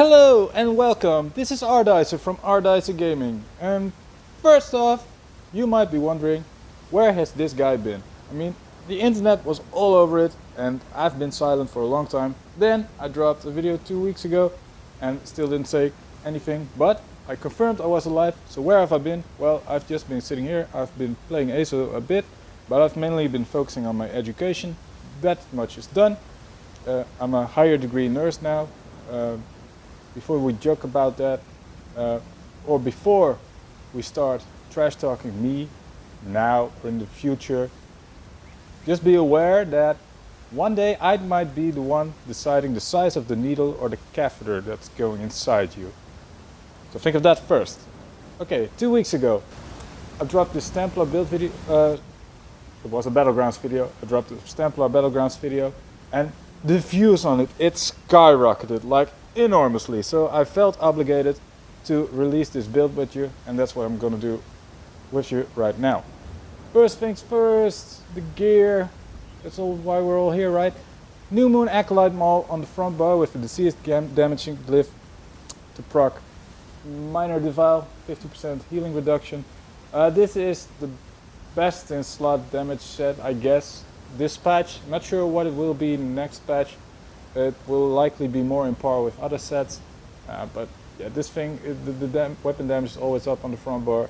Hello and welcome, this is Ardicer from Ardicer Gaming, and first off, you might be wondering, where has this guy been? I mean, the internet was all over it and I've been silent for a long time. Then I dropped a video 2 weeks ago and still didn't say anything, but I confirmed I was alive. So where have I been? Well, I've just been sitting here. I've been playing ASO a bit, but I've mainly been focusing on my education. That much is done. I'm a higher degree nurse now. Before we joke about that, or before we start trash talking me, now or in the future, just be aware that one day I might be the one deciding the size of the needle or the catheter that's going inside you. So think of that first. Okay, 2 weeks ago, I dropped this Stamplar build video. It was a Battlegrounds video. I dropped the Stamplar Battlegrounds video, and the views on it skyrocketed like enormously. So I felt obligated to release this build with you, and that's what I'm gonna do with you right now. First things first, the gear. That's all why we're all here, right? New Moon Acolyte Maul on the front bar with the deceased damaging glyph to proc minor devour, 50% healing reduction. This is the best in slot damage set, I guess. This patch, not sure what it will be in the next patch. It will likely be more in par with other sets, but yeah, this thing, the weapon damage is always up on the front bar,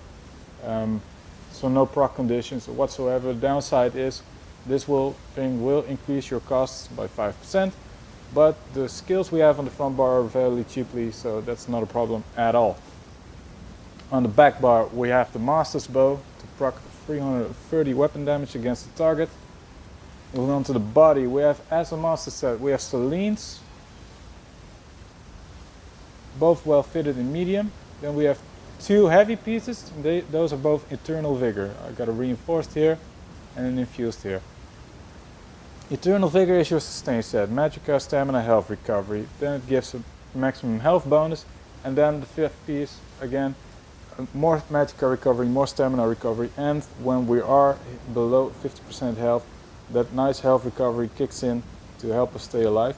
so no proc conditions whatsoever. The downside is this thing will increase your costs by 5%, but the skills we have on the front bar are fairly cheaply, so that's not a problem at all. On the back bar we have the Master's Bow to proc 330 weapon damage against the target. Moving on to the body, we have, as a master set, we have Selines, both well fitted in medium. Then we have two heavy pieces, those are both Eternal Vigor. I got a reinforced here and an infused here. Eternal Vigor is your sustain set, Magicka, Stamina, Health Recovery. Then it gives a maximum health bonus, and then the fifth piece, again, more Magicka recovery, more Stamina recovery, and when we are below 50% health, that nice health recovery kicks in to help us stay alive.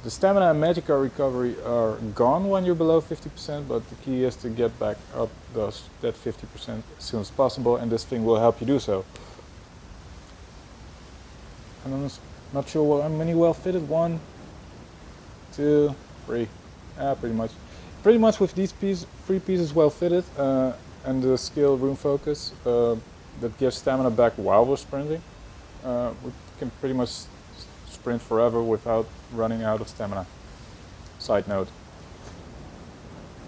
The Stamina and Magicka recovery are gone when you're below 50%, but the key is to get back up that 50% as soon as possible, and this thing will help you do so. And I'm not sure how many well fitted. 1, 2, 3. Pretty much. Pretty much with these three pieces well fitted, and the skill Room Focus that gives stamina back while we're sprinting. We can pretty much sprint forever without running out of stamina. Side note.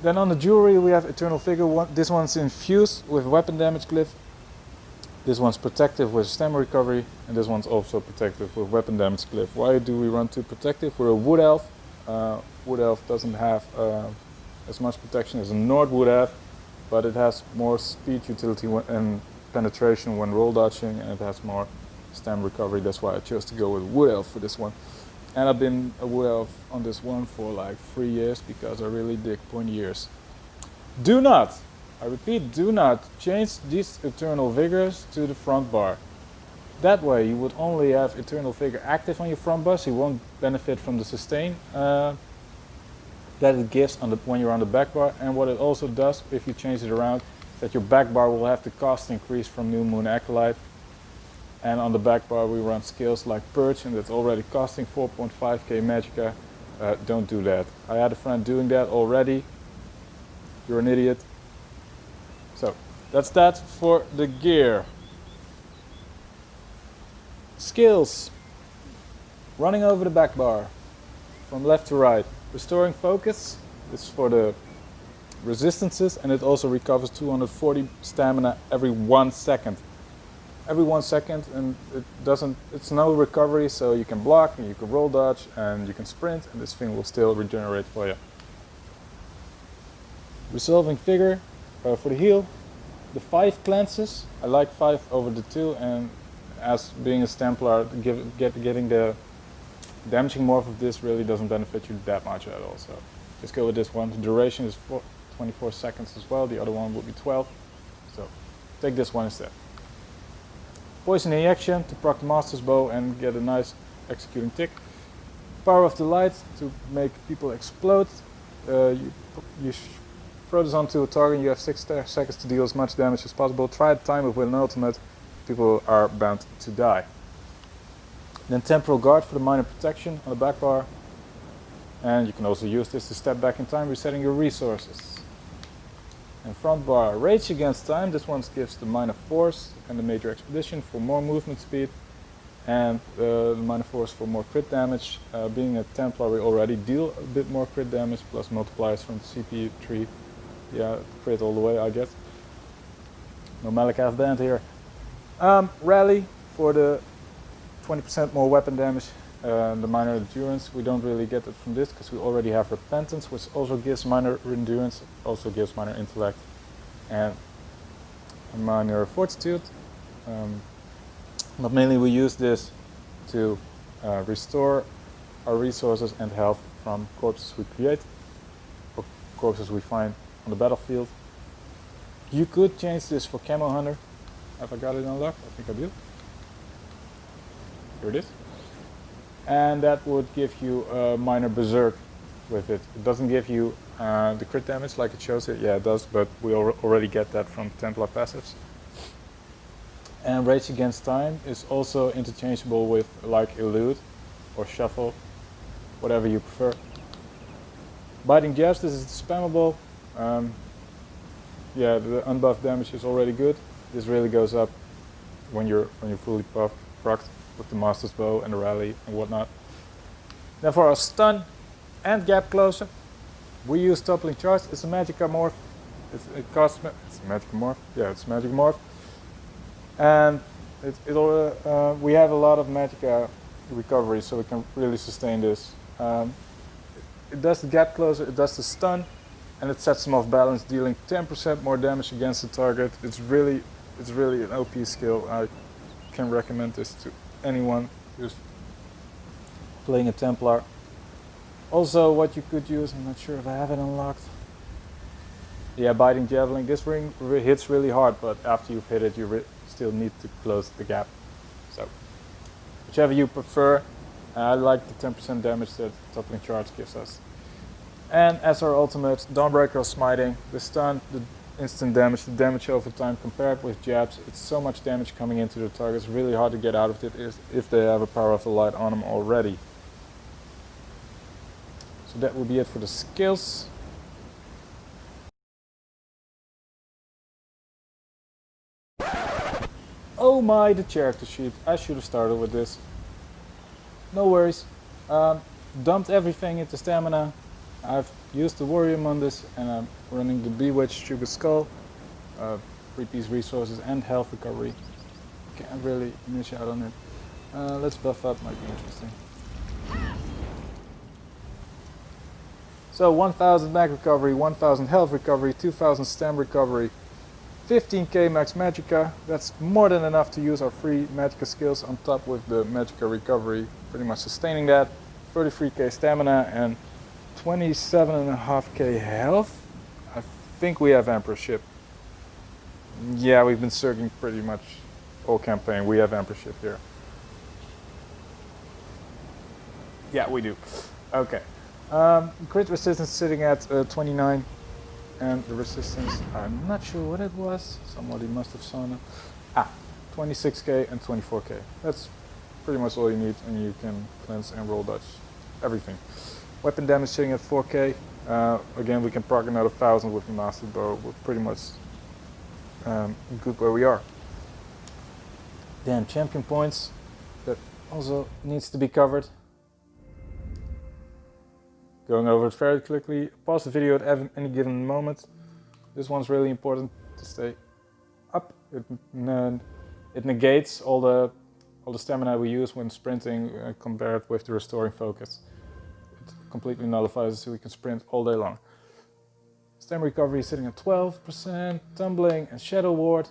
Then on the jewelry we have Eternal Vigor. This one's infused with weapon damage glyph. This one's protective with stamina recovery, and this one's also protective with weapon damage glyph. Why do we run two protective? We're a Wood Elf. Wood Elf doesn't have as much protection as a Nord would have, but it has more speed utility and penetration when roll dodging, and it has more stamina recovery. That's why I chose to go with Wood Elf for this one. And I've been a Wood Elf on this one for like 3 years because I really dig pointy ears. Do not, I repeat, do not change these Eternal Vigors to the front bar. That way you would only have Eternal Vigor active on your front bar, so you won't benefit from the sustain that it gives when you're on the back bar. And what it also does, if you change it around, that your back bar will have the cost increase from New Moon Acolyte. And on the back bar we run skills like Purge, and that's already costing 4.5k Magicka. Don't do that. I had a friend doing that already. You're an idiot. So that's that for the gear. Skills. Running over the back bar from left to right. Restoring Focus. This is for the resistances, and it also recovers 240 stamina every 1 second. Every 1 second, and it's no recovery, so you can block and you can roll dodge and you can sprint, and this thing will still regenerate for you. Resolving Vigor for the heal. The 5 cleanses. I like 5 over the 2, and as being a Stamplar, getting the damaging morph of this really doesn't benefit you that much at all, so just go with this one. The duration is 24 seconds as well, the other one will be 12, so take this one instead. Poison Injection to proc the Master's Bow and get a nice executing tick. Power of the Light to make people explode. you throw this onto a target, you have 6 seconds to deal as much damage as possible. Try to time it with an ultimate, people are bound to die. Then Temporal Guard for the minor protection on the back bar. And you can also use this to step back in time, resetting your resources. And front bar, Rage Against Time. This one gives the minor force and the major expedition for more movement speed. And the minor force for more crit damage. Being a Templar, we already deal a bit more crit damage, plus multipliers from the CPU tree. Yeah, crit all the way, I guess. No Malakath band here. Rally for the 20% more weapon damage. The minor endurance, we don't really get it from this because we already have repentance, which also gives minor endurance, also gives minor intellect, and minor fortitude. But mainly we use this to restore our resources and health from corpses we create, or corpses we find on the battlefield. You could change this for Camo Hunter. Have I got it unlocked? I think I do. Here it is. And that would give you a minor berserk with it. It doesn't give you the crit damage like it shows it. Yeah, it does, but we already get that from Templar passives. And Rage Against Time is also interchangeable with like Elude or Shuffle, whatever you prefer. Biting Jabs, this is spammable. Yeah, the unbuffed damage is already good. This really goes up when you're fully procced with the Master's Bow and the Rally and whatnot. Then for our stun and gap closer, we use Toppling Charge. It's a Magicka morph. It's a Magicka morph. Yeah, it's a Magicka morph. And we have a lot of Magicka recovery, so we can really sustain this. It does the gap closer, it does the stun, and it sets them off balance, dealing 10% more damage against the target. It's really an OP skill. I can recommend this to anyone who's playing a Templar. Also, what you could use, I'm not sure if I have it unlocked. Yeah, Biting Javelin. This ring hits really hard, but after you've hit it, you still need to close the gap. So, whichever you prefer. I like the 10% damage that Toppling Charge gives us. And as our ultimate, Dawnbreaker of Smiting, the stun, the instant damage, the damage over time compared with jabs, it's so much damage coming into the target. It's really hard to get out of it if they have a Power of the Light on them already. So that will be it for the skills. Oh my, the character sheet. I should have started with this. No worries. Dumped everything into stamina. I've used the Warrior Mundus and I'm running the Bewitched Sugar Skull. 3-piece resources and health recovery. Can't really niche out on it. Let's buff up, might be interesting. So 1000 mag recovery, 1000 health recovery, 2000 stam recovery, 15k max magicka. That's more than enough to use our free magicka skills on top with the magicka recovery, pretty much sustaining that. 33k stamina and 27.5k health. I think we have Emperorship. Yeah, we've been searching pretty much all campaign. We have Emperorship here. Yeah, we do. Okay. Crit resistance sitting at 29. And the resistance, I'm not sure what it was. Somebody must have sawn it. 26k and 24k. That's pretty much all you need, and you can cleanse and roll dodge everything. Weapon damage sitting at 4k. Again, we can proc another 1000 with the Master Bow. We're pretty much good where we are. Then champion points. That also needs to be covered. Going over it very quickly. Pause the video at any given moment. This one's really important to stay up. It negates all the stamina we use when sprinting compared with the restoring focus. It completely nullifies it, so we can sprint all day long. Stam recovery is sitting at 12%. Tumbling and Shadow Ward.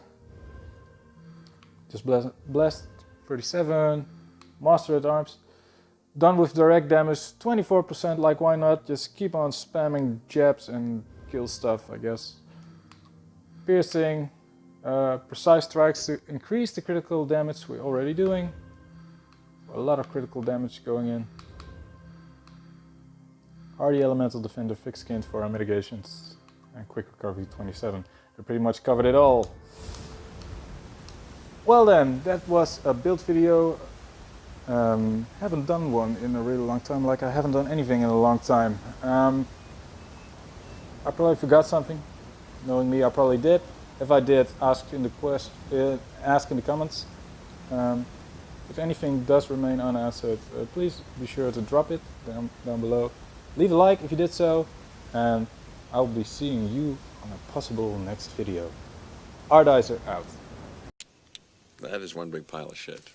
Just blessed 37. Master at Arms. Done with direct damage, 24%, like why not? Just keep on spamming jabs and kill stuff, I guess. Piercing, precise strikes to increase the critical damage we're already doing. A lot of critical damage going in. Hardy Elemental Defender, thick skin for our mitigations, and quick recovery 27. We pretty much covered it all. Well then, that was a build video. Haven't done one in a really long time, like I haven't done anything in a long time. I probably forgot something. Knowing me, I probably did. If I did, ask in the comments. If anything does remain unanswered, please be sure to drop it down below. Leave a like if you did so, and I'll be seeing you on a possible next video. Ardicer out. That is one big pile of shit.